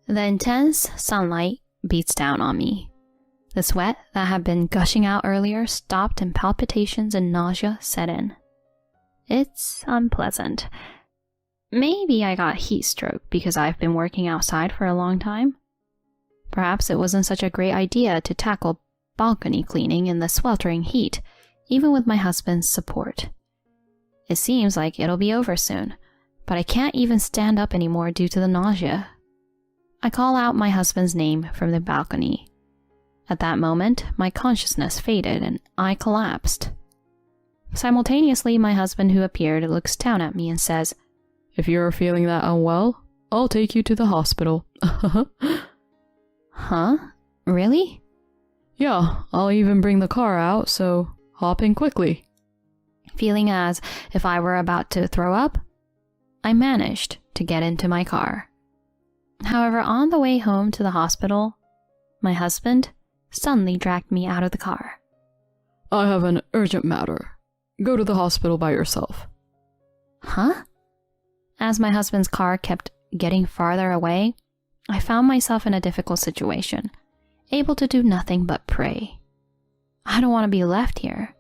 The intense sunlight beats down on me. The sweat that had been gushing out earlier stopped and palpitations and nausea set in. It's unpleasant. Maybe I got heat stroke because I've been working outside for a long time. Perhaps it wasn't such a great idea to tackle balcony cleaning in the sweltering heat, even with my husband's support. It seems like it'll be over soon, but I can't even stand up anymore due to the nausea. I call out my husband's name from the balcony. At that moment, my consciousness faded and I collapsed. Simultaneously, my husband, who appeared, looks down at me and says, "If you're feeling that unwell, I'll take you to the hospital." Huh? Really? Yeah, I'll even bring the car out, so hop in quickly. Feeling as if I were about to throw up, I managed to get into my car. However, on the way home to the hospital, my husband suddenly dragged me out of the car. "I have an urgent matter. Go to the hospital by yourself." Huh? As my husband's car kept getting farther away, I found myself in a difficult situation, able to do nothing but pray. I don't want to be left here.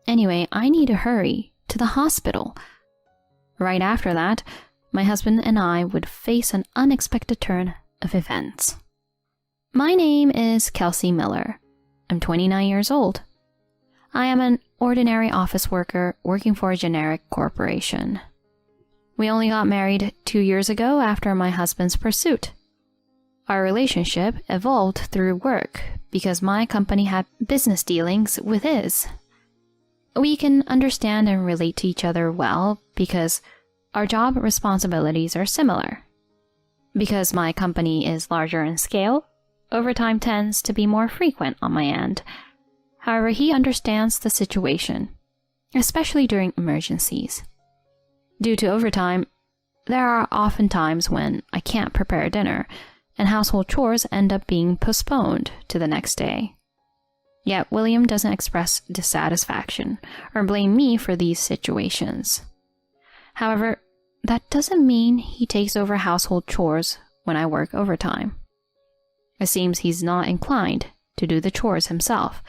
Anyway, I need to hurry to the hospital. Right after that, my husband and I would face an unexpected turn of events. My name is Kelsey Miller. I'm 29 years old. I am an ordinary office worker working for a generic corporation. We only got married 2 years ago after my husband's pursuit. Our relationship evolved through work because my company had business dealings with his. We can understand and relate to each other well because our job responsibilities are similar. Because my company is larger in scale, overtime tends to be more frequent on my end. However, he understands the situation, especially during emergencies. Due to overtime, there are often times when I can't prepare dinner, and household chores end up being postponed to the next day. Yet William doesn't express dissatisfaction or blame me for these situations. However, that doesn't mean he takes over household chores when I work overtime. It seems he's not inclined to do the chores himself,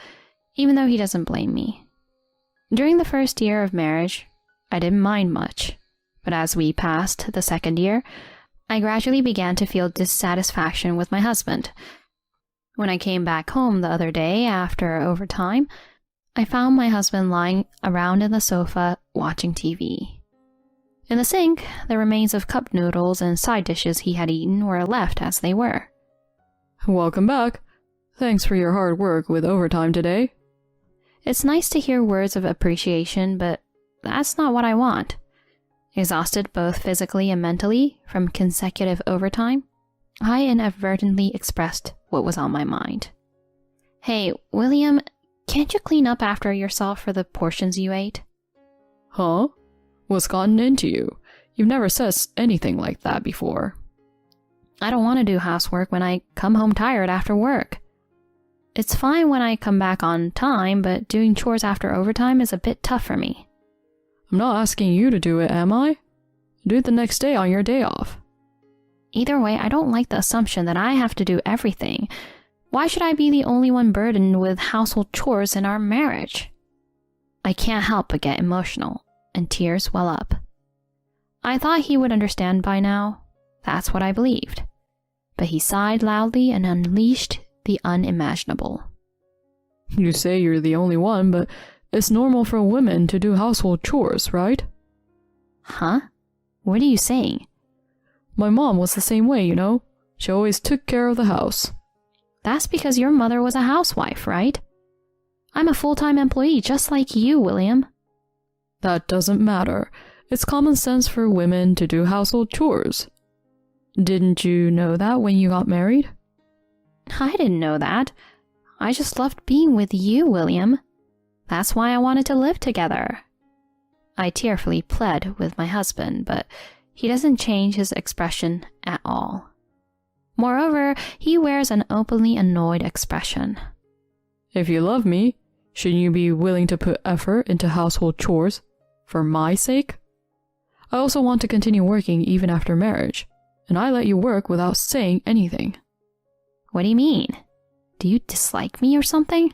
even though he doesn't blame me. During the first year of marriage, I didn't mind much, but as we passed the second year, I gradually began to feel dissatisfaction with my husband. When I came back home the other day after overtime, I found my husband lying around in the sofa watching TV. In the sink, the remains of cup noodles and side dishes he had eaten were left as they were. "Welcome back. Thanks for your hard work with overtime today." It's nice to hear words of appreciation, but that's not what I want. Exhausted both physically and mentally from consecutive overtime, I inadvertently expressed what was on my mind. "Hey, William, can't you clean up after yourself for the portions you ate?" "Huh? What's gotten into you? You've never said anything like that before." "I don't want to do housework when I come home tired after work. It's fine when I come back on time, but doing chores after overtime is a bit tough for me." "I'm not asking you to do it, am I? Do it the next day on your day off." Either way, I don't like the assumption that I have to do everything. Why should I be the only one burdened with household chores in our marriage? I can't help but get emotional, and tears well up. I thought he would understand by now. That's what I believed. But he sighed loudly and unleashed the unimaginable. "You say you're the only one, but it's normal for women to do household chores, right?" "Huh? What are you saying?" "My mom was the same way, you know. She always took care of the house." "That's because your mother was a housewife, right? I'm a full-time employee just like you, William." "That doesn't matter. It's common sense for women to do household chores. Didn't you know that when you got married?" "I didn't know that. I just loved being with you, William. That's why I wanted to live together." I tearfully pled with my husband, but he doesn't change his expression at all. Moreover, he wears an openly annoyed expression. "If you love me, shouldn't you be willing to put effort into household chores for my sake? I also want to continue working even after marriage, and I let you work without saying anything. What do you mean? Do you dislike me or something?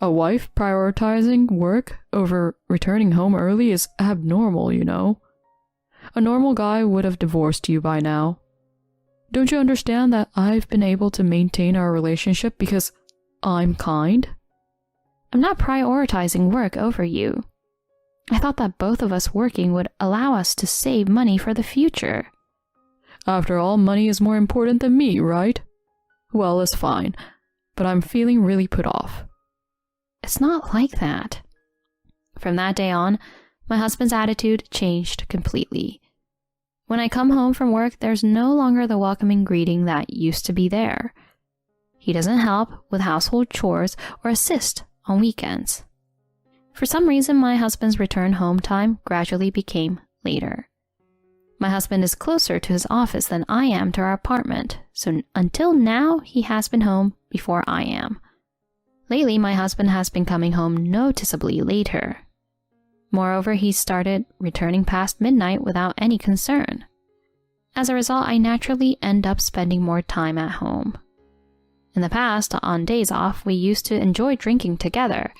A wife prioritizing work over returning home early is abnormal, you know. A normal guy would have divorced you by now. Don't you understand that I've been able to maintain our relationship because I'm kind? I'm not prioritizing work over you. I thought that both of us working would allow us to save money for the future. After all, money is more important than me, right? Well, it's fine, but I'm feeling really put off. It's not like that. From that day on, my husband's attitude changed completely. When I come home from work, there's no longer the welcoming greeting that used to be there. He doesn't help with household chores or assist on weekends. For some reason, my husband's return home time gradually became later. My husband is closer to his office than I am to our apartment, so until now, he has been home before I am. Lately, my husband has been coming home noticeably later. Moreover, he started returning past midnight without any concern. As a result, I naturally end up spending more time at home. In the past, on days off, we used to enjoy drinking together,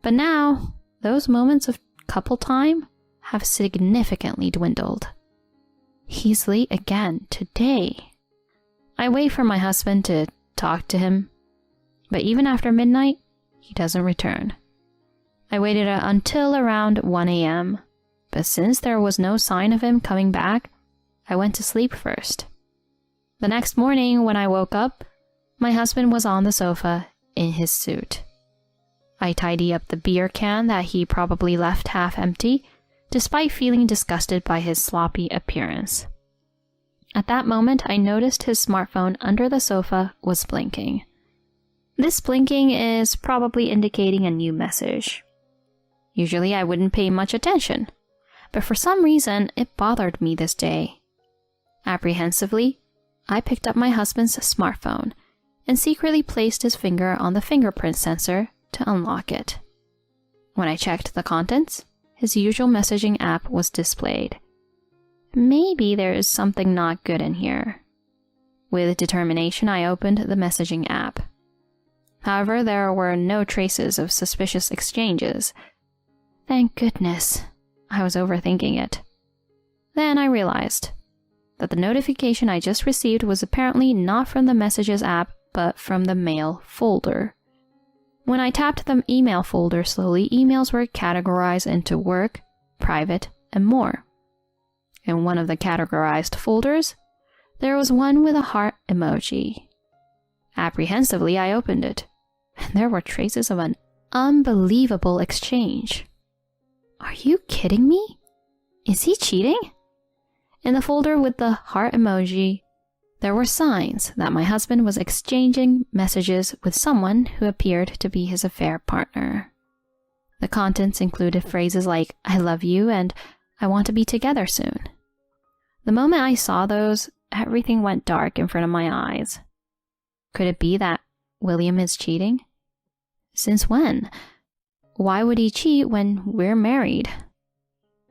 but now, those moments of couple time have significantly dwindled. He's late again today. I wait for my husband to talk to him, but even after midnight, he doesn't return. I waited until around 1 a.m., but since there was no sign of him coming back, I went to sleep first. The next morning, when I woke up, my husband was on the sofa in his suit. I tidy up the beer can that he probably left half empty, despite feeling disgusted by his sloppy appearance. At that moment, I noticed his smartphone under the sofa was blinking. This blinking is probably indicating a new message. Usually I wouldn't pay much attention, but for some reason it bothered me this day. Apprehensively, I picked up my husband's smartphone and secretly placed his finger on the fingerprint sensor to unlock it. When I checked the contents, his usual messaging app was displayed. Maybe there is something not good in here. With determination, I opened the messaging app. However, there were no traces of suspicious exchanges. Thank goodness. I was overthinking it. Then I realized that the notification I just received was apparently not from the Messages app, but from the Mail folder. When I tapped the email folder slowly, emails were categorized into work, private, and more. In one of the categorized folders, there was one with a heart emoji. Apprehensively, I opened it, and there were traces of an unbelievable exchange. Are you kidding me? Is he cheating? In the folder with the heart emoji, there were signs that my husband was exchanging messages with someone who appeared to be his affair partner. The contents included phrases like, "I love you" and "I want to be together soon." The moment I saw those, everything went dark in front of my eyes. Could it be that William is cheating? Since when? Why would he cheat when we're married?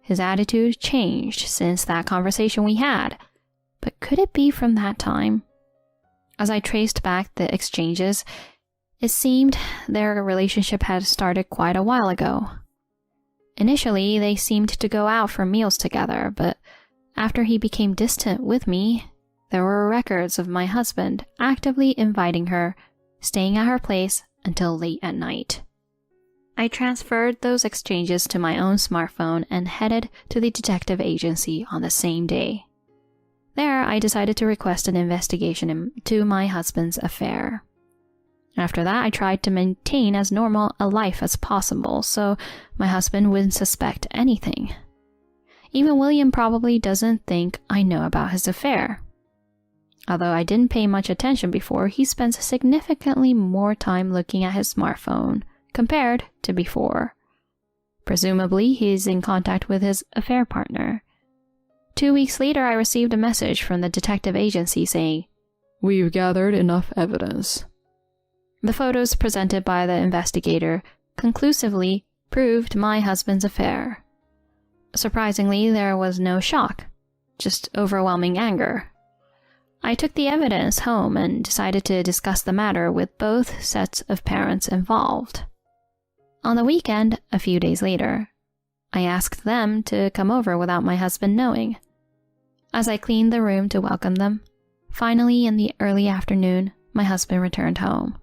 His attitude changed since that conversation we had, but could it be from that time? As I traced back the exchanges, it seemed their relationship had started quite a while ago. Initially, they seemed to go out for meals together, but after he became distant with me, there were records of my husband actively inviting her, staying at her place until late at night. I transferred those exchanges to my own smartphone and headed to the detective agency on the same day. There, I decided to request an investigation into my husband's affair. After that, I tried to maintain as normal a life as possible so my husband wouldn't suspect anything. Even William probably doesn't think I know about his affair. Although I didn't pay much attention before, he spends significantly more time looking at his smartphone compared to before. Presumably, he's in contact with his affair partner. 2 weeks later, I received a message from the detective agency saying, "We've gathered enough evidence." The photos presented by the investigator conclusively proved my husband's affair. Surprisingly, there was no shock, just overwhelming anger. I took the evidence home and decided to discuss the matter with both sets of parents involved. On the weekend, a few days later, I asked them to come over without my husband knowing. As I cleaned the room to welcome them, finally in the early afternoon, my husband returned home.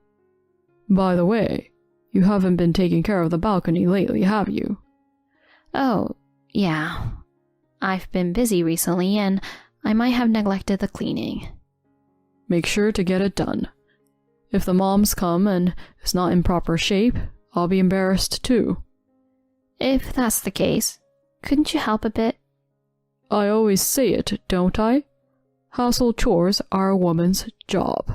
By the way, you haven't been taking care of the balcony lately, have you? Oh, yeah. I've been busy recently and I might have neglected the cleaning. Make sure to get it done. If the moms come and it's not in proper shape, I'll be embarrassed too. If that's the case, couldn't you help a bit? I always say it, don't I? Household chores are a woman's job.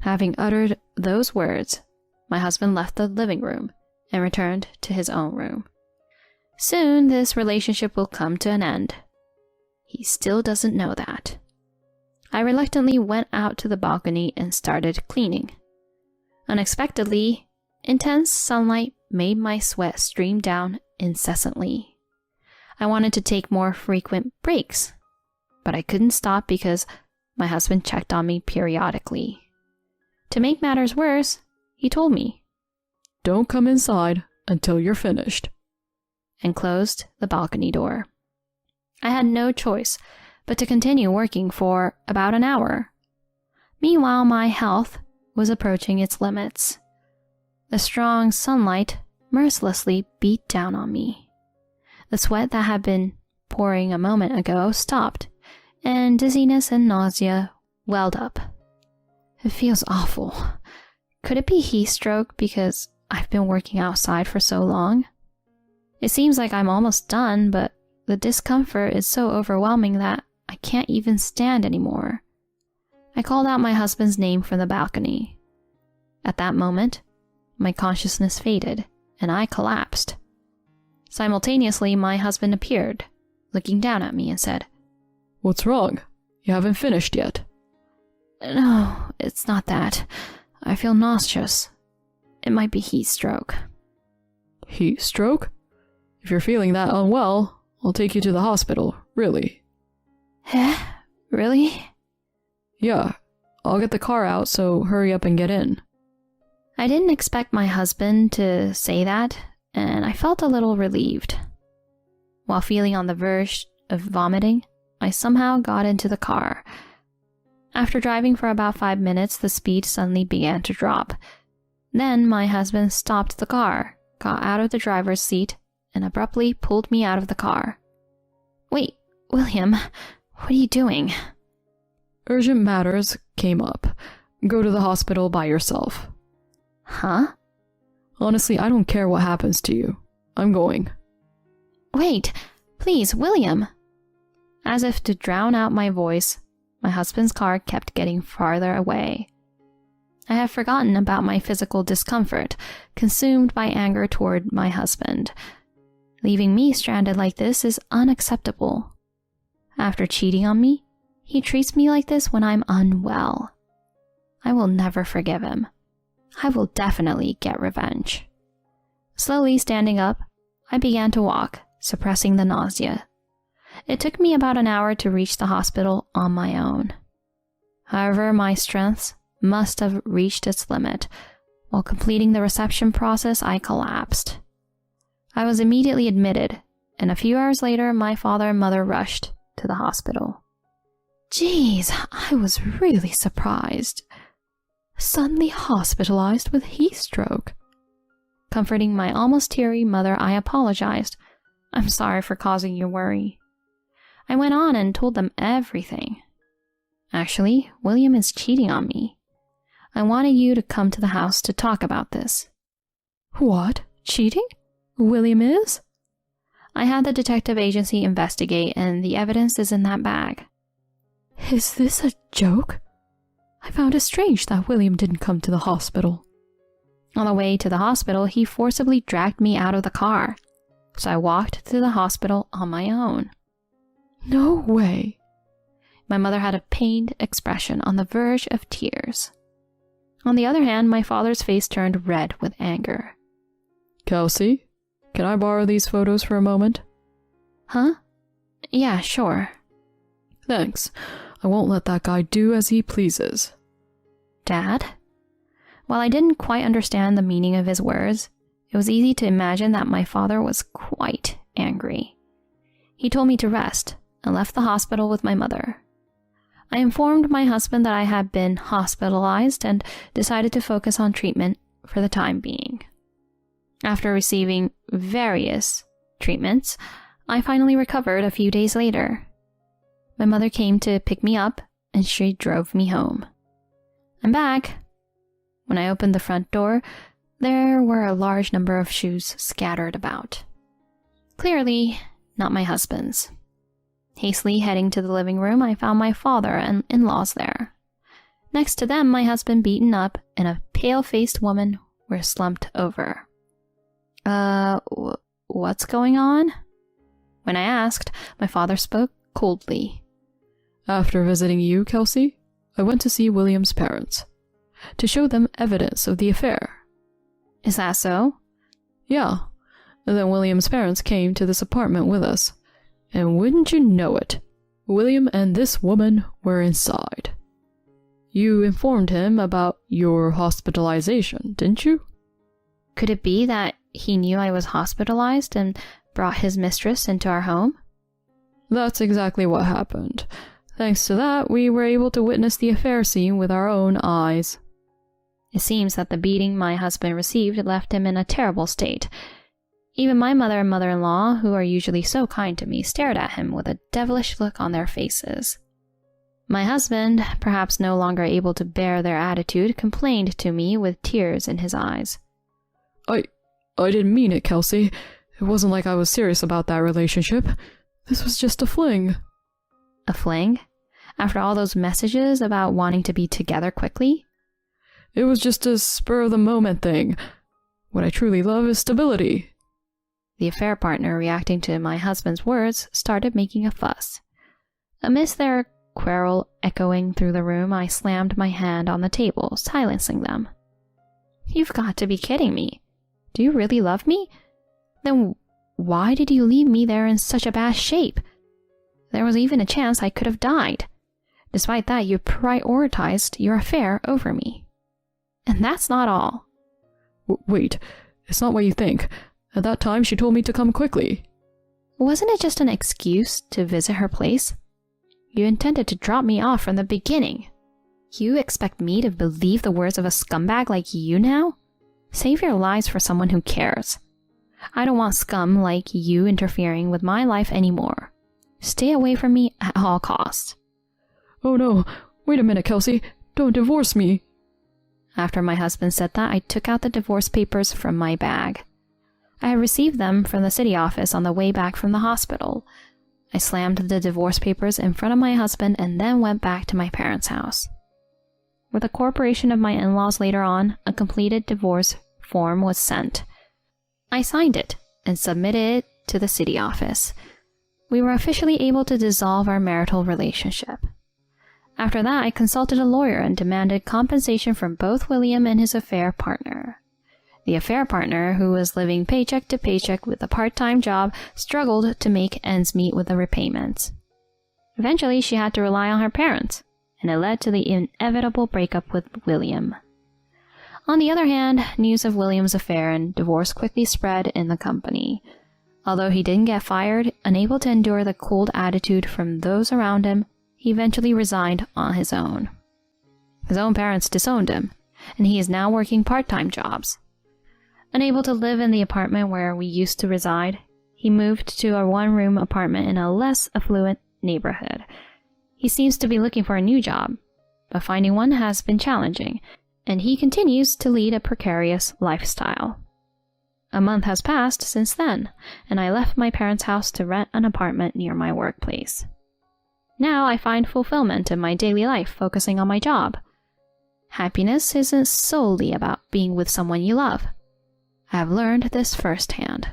Having uttered those words, my husband left the living room and returned to his own room. Soon this relationship will come to an end. He still doesn't know that. I reluctantly went out to the balcony and started cleaning. Unexpectedly, intense sunlight made my sweat stream down incessantly. I wanted to take more frequent breaks, but I couldn't stop because my husband checked on me periodically. To make matters worse, he told me, "Don't come inside until you're finished," and closed the balcony door. I had no choice but to continue working for about an hour. Meanwhile, my health was approaching its limits. The strong sunlight mercilessly beat down on me. The sweat that had been pouring a moment ago stopped, and dizziness and nausea welled up. It feels awful. Could it be heat stroke because I've been working outside for so long? It seems like I'm almost done, but the discomfort is so overwhelming that I can't even stand anymore. I called out my husband's name from the balcony. At that moment, my consciousness faded, and I collapsed. Simultaneously, my husband appeared, looking down at me and said, "What's wrong? You haven't finished yet." "No, it's not that. I feel nauseous. It might be heat stroke." Heat stroke? If you're feeling that unwell, I'll take you to the hospital, really. Eh? Really? Yeah, I'll get the car out, so hurry up and get in. I didn't expect my husband to say that, and I felt a little relieved. While feeling on the verge of vomiting, I somehow got into the car. After driving for about 5 minutes, the speed suddenly began to drop. Then my husband stopped the car, got out of the driver's seat, and abruptly pulled me out of the car. "Wait, William, what are you doing?" Urgent matters came up. Go to the hospital by yourself. Huh? Honestly, I don't care what happens to you. I'm going. Wait, please, William. As if to drown out my voice, my husband's car kept getting farther away. I had forgotten about my physical discomfort, consumed by anger toward my husband. Leaving me stranded like this is unacceptable. After cheating on me, he treats me like this when I'm unwell. I will never forgive him. I will definitely get revenge. Slowly standing up, I began to walk, suppressing the nausea. It took me about an hour to reach the hospital on my own. However, my strength must have reached its limit. While completing the reception process, I collapsed. I was immediately admitted, and a few hours later, my father and mother rushed to the hospital. Geez, I was really surprised. Suddenly hospitalized with heat stroke. Comforting my almost teary mother, I apologized. "I'm sorry for causing you worry." I went on and told them everything. "Actually, William is cheating on me. I wanted you to come to the house to talk about this." "What? Cheating? William is?" "I had the detective agency investigate, and the evidence is in that bag." "Is this a joke? I found it strange that William didn't come to the hospital." On the way to the hospital, he forcibly dragged me out of the car, so I walked to the hospital on my own. "No way." My mother had a pained expression on the verge of tears. On the other hand, my father's face turned red with anger. "Kelsey, can I borrow these photos for a moment?" "Huh? Yeah, sure." "Thanks. I won't let that guy do as he pleases. Dad? While I didn't quite understand the meaning of his words, it was easy to imagine that my father was quite angry. He told me to rest and left the hospital with my mother. I informed my husband that I had been hospitalized and decided to focus on treatment for the time being. After receiving various treatments, I finally recovered a few days later. My mother came to pick me up and she drove me home. I'm back. When I opened the front door, there were a large number of shoes scattered about. Clearly, not my husband's. Hastily heading to the living room, I found my father and in-laws there. Next to them, my husband beaten up and a pale-faced woman were slumped over. What's going on? When I asked, my father spoke coldly. After visiting you, Kelsey, I went to see William's parents, to show them evidence of the affair. Is that so? Yeah. And then William's parents came to this apartment with us. And wouldn't you know it, William and this woman were inside. You informed him about your hospitalization, didn't you? Could it be that he knew I was hospitalized and brought his mistress into our home? That's exactly what happened. Thanks to that, we were able to witness the affair scene with our own eyes. It seems that the beating my husband received left him in a terrible state. Even my mother and mother-in-law, who are usually so kind to me, stared at him with a devilish look on their faces. My husband, perhaps no longer able to bear their attitude, complained to me with tears in his eyes. I didn't mean it, Kelsey. It wasn't like I was serious about that relationship. This was just a fling. A fling? After all those messages about wanting to be together quickly? It was just a spur-of-the-moment thing. What I truly love is stability. The affair partner, reacting to my husband's words, started making a fuss. Amidst their quarrel echoing through the room, I slammed my hand on the table, silencing them. You've got to be kidding me. Do you really love me? Then why did you leave me there in such a bad shape? There was even a chance I could have died. Despite that, you prioritized your affair over me. And that's not all. Wait, it's not what you think. At that time, she told me to come quickly. Wasn't it just an excuse to visit her place? You intended to drop me off from the beginning. You expect me to believe the words of a scumbag like you now? Save your lies for someone who cares. I don't want scum like you interfering with my life anymore. Stay away from me at all costs. Oh no, wait a minute, Kelsey. Don't divorce me. After my husband said that, I took out the divorce papers from my bag. I had received them from the city office on the way back from the hospital. I slammed the divorce papers in front of my husband and then went back to my parents' house. With the corporation of my in-laws later on, a completed divorce form was sent. I signed it and submitted it to the city office. We were officially able to dissolve our marital relationship. After that, I consulted a lawyer and demanded compensation from both William and his affair partner. The affair partner, who was living paycheck to paycheck with a part-time job, struggled to make ends meet with the repayments. Eventually, she had to rely on her parents, and it led to the inevitable breakup with William. On the other hand, news of William's affair and divorce quickly spread in the company. Although he didn't get fired, unable to endure the cold attitude from those around him, he eventually resigned on his own. His own parents disowned him, and he is now working part-time jobs. Unable to live in the apartment where we used to reside, he moved to a one-room apartment in a less affluent neighborhood. He seems to be looking for a new job, but finding one has been challenging, and he continues to lead a precarious lifestyle. A month has passed since then, and I left my parents' house to rent an apartment near my workplace. Now I find fulfillment in my daily life focusing on my job. Happiness isn't solely about being with someone you love. I have learned this firsthand.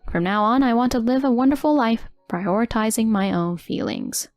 From now on, I want to live a wonderful life, prioritizing my own feelings.